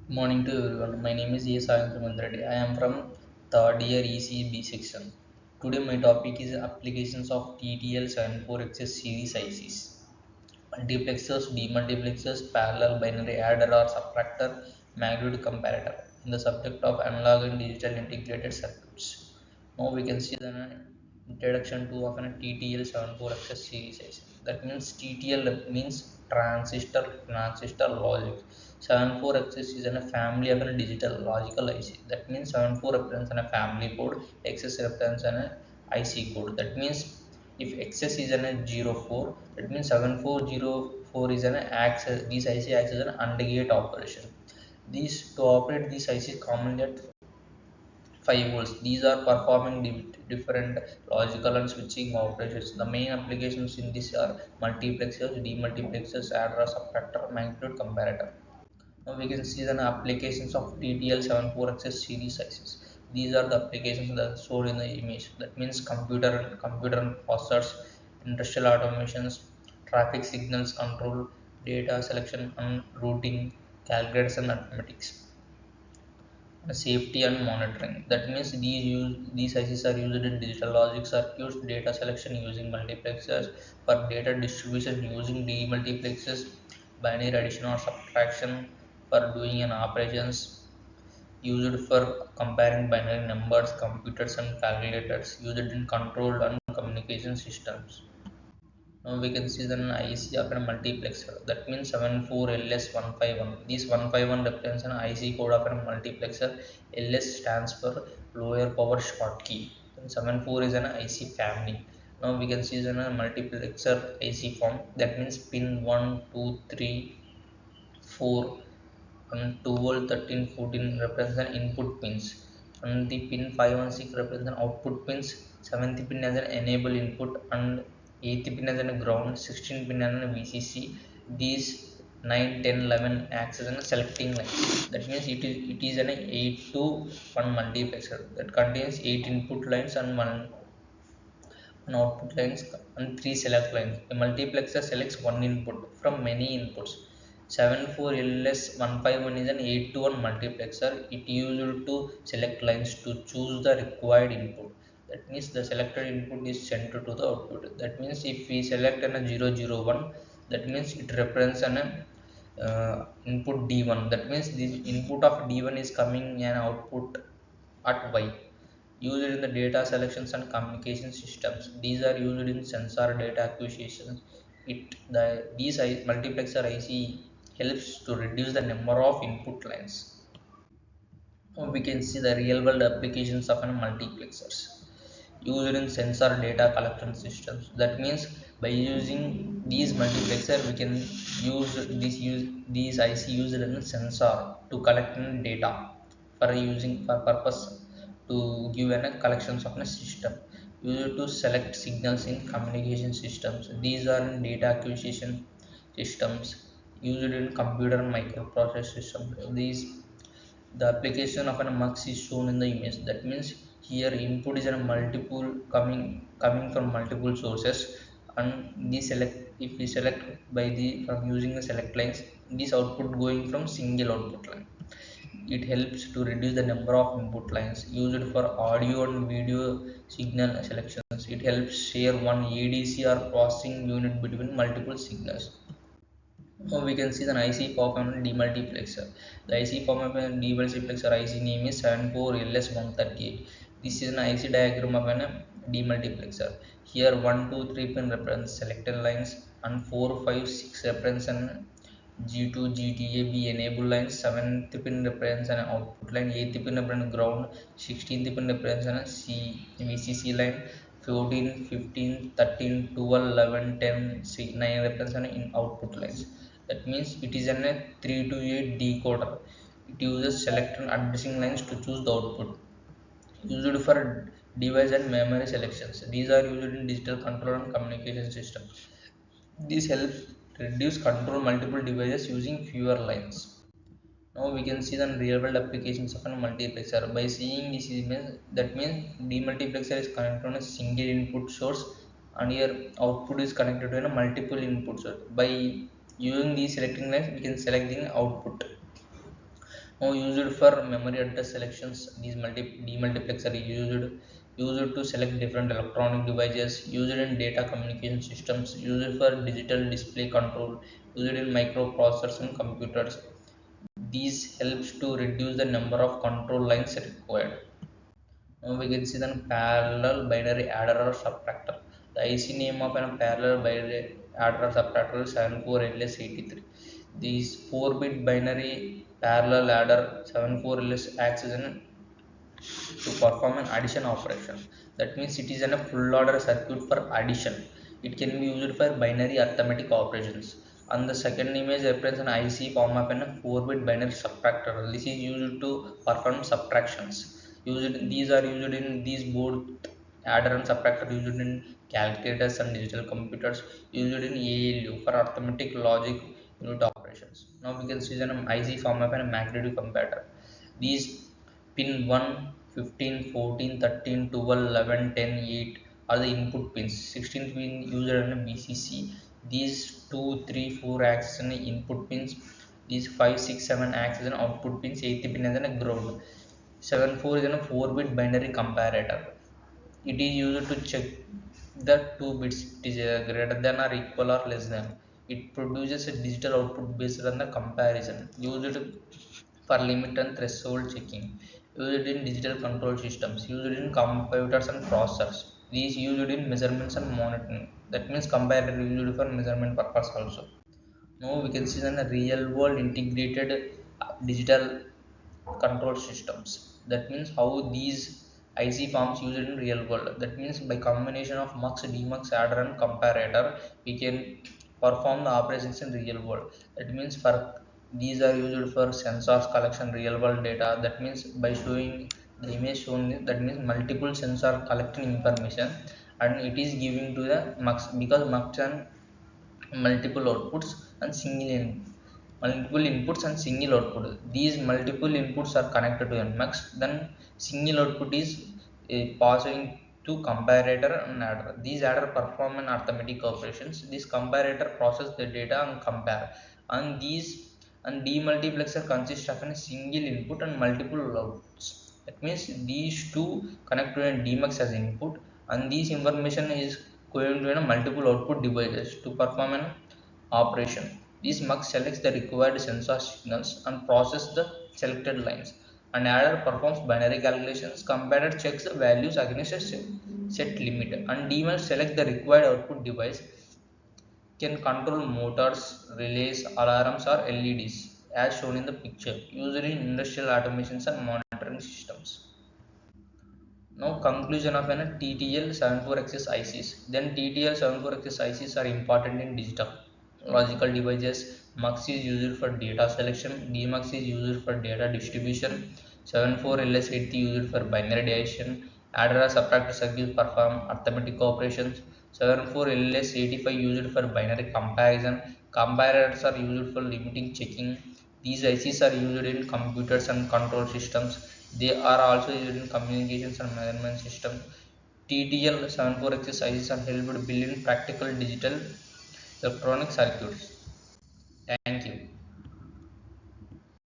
Morning to everyone. My name is A. Sayantraman Reddy. I am from third year ECB section. Today my topic is applications of TTL 74XS series ICs. Multiplexers, demultiplexers, parallel binary adder or subtractor, magnitude comparator in the subject of analog and digital integrated circuits. Now we can see the introduction to of an TTL 74XS series IC. That means TTL means transistor logic. 74XS is in a family of a digital logical IC. That means 74 represents a family code, XS represents an IC code. That means if XS is an 04, that means 7404 is an access. These IC acts as an AND gate operation. These to operate these IC commonly at 5 volts. These are performing different logical and switching operations. The main applications in this are multiplexers, demultiplexers, adder, subtractor, magnitude comparator. Now we can see the applications of TTL 74XS series ICs. These are the applications that are shown in the image. That means computer and processors, industrial automations, traffic signals control, data selection and routing, calculators and mathematics, safety and monitoring. That means these ICs are used in digital logic circuits, data selection using multiplexers, for data distribution using demultiplexers, binary addition or subtraction, for doing an operations used for comparing binary numbers, computers and calculators, used in control and communication systems. Now we can see the IC of a multiplexer. That means 74LS151. This 151 represents an IC code of a multiplexer. LS stands for lower power Schottky. And 74 is an IC family. Now we can see the multiplexer IC form. That means pin 1, 2, 3, 4 and 12, 13, 14 represent input pins. And the pin 5 and 6 represent output pins. 7th pin as an enable input and 8th pin as a ground, 16th pin as a VCC. These 9, 10, 11 acts as a selecting line. That means it is an 8 to 1 multiplexer that contains 8 input lines and 1 output lines and 3 select lines. A multiplexer selects one input from many inputs. 74LS151 is an 8 to 1 multiplexer. It used to select lines to choose the required input. That means the selected input is sent to the output. That means if we select an 001, that means it represents an input D1. That means the input of D1 is coming an output at Y, used in the data selections and communication systems. These are used in sensor data acquisition. These multiplexer IC helps to reduce the number of input lines. Now we can see the real world applications of multiplexers used in sensor data collection systems. That means by using these multiplexer, we can use these IC used in a sensor to collect data for using for purpose to give a collections of a system used to select signals in communication systems. These are in data acquisition systems used in computer and microprocessor systems. These the application of an mux is shown in the image. That means here input is a multiple coming from multiple sources, and the select if we select by the from using the select lines, this output going from single output line. It helps to reduce the number of input lines used for audio and video signal selections. It helps share one ADC or processing unit between multiple signals. Now we can see the IC form and demultiplexer. The IC form of a demultiplexer IC name is 74LS138. This is an IC diagram of a demultiplexer. Here 1, 2, 3 pin represents selected lines and 4, 5, 6 represents an G2, GTAB enable lines. 7th pin represents an output line. 8th pin represents ground. 16th pin represents an VCC line. 14, 15, 13, 12, 11, 10, 9 represents an in output lines. That means it is a 3 to 8 decoder. It uses select and addressing lines to choose the output. Used for device and memory selections. These are used in digital control and communication systems. This helps reduce control multiple devices using fewer lines. Now we can see the real world applications of a multiplexer. By seeing this image, that means demultiplexer is connected to a single input source and here output is connected to a multiple input source. By using these selecting lines, we can select the output. Now used for memory address selections. These demultiplexer is used to select different electronic devices, used in data communication systems, used for digital display control, used in microprocessors and computers. These helps to reduce the number of control lines required. Now we can see the parallel binary adder or subtractor. The IC name of a parallel binary adder or subtractor is 74LS83. These 4-bit binary parallel adder 74LS acts as an to perform an addition operation. That means it is in a full order circuit for addition. It can be used for binary arithmetic operations. And the second image represents an IC form of a 4-bit binary subtractor. This is used to perform subtractions. These are used in these both adder and subtractor used in calculators and digital computers, used in ALU for arithmetic logic unit operations. Now we can see an IC form of a magnitude comparator. These pin 1, 15, 14, 13, 12, 11, 10, 8 are the input pins. 16th pin used in a BCC. These 2, 3, 4 acts as input pins. These 5, 6, 7 acts as an output pins. 8th pin as a ground. 7, 4 is a 4-bit binary comparator. It is used to check the two bits is greater than or equal or less than. It produces a digital output based on the comparison. Used for limit and threshold checking. Used in digital control systems. Used in computers and processors. These used in measurements and monitoring. That means comparator used for measurement purpose also. Now we can see the real world integrated digital control systems. That means how these IC forms used in real world. That means by combination of mux, demux, adder and comparator, we can perform the operations in real world. That means for these are used for sensors collection real world data. That means by showing the image shown, that means multiple sensor collecting information and it is giving to the mux, because mux and multiple outputs and multiple inputs and single output. These multiple inputs are connected to nmux, then single output is passing to comparator and adder. These adder perform an arithmetic operations. This comparator process the data and compare, and these and demultiplexer consists of a single input and multiple outputs. That means these two connect to a demux as input, and this information is going to a multiple output devices to perform an operation. This mux selects the required sensor signals and process the selected lines. An adder performs binary calculations. Comparator checks the values against a set limit, and demux select the required output device. Can control motors, relays, alarms, or LEDs, as shown in the picture, used in industrial automations and monitoring systems. Now conclusion of an TTL 74XS ICs. Then TTL 74XS ICs are important in digital logical devices. MUX is used for data selection, DMUX is used for data distribution, 74LS80 used for binary addition, adder or subtractor circuits perform arithmetic operations, 74LS85 used for binary comparison, comparators are used for limiting checking. These ICs are used in computers and control systems. They are also used in communications and measurement systems. TTL 74XS ICs are helped build in practical digital electronic circuits. Thank you.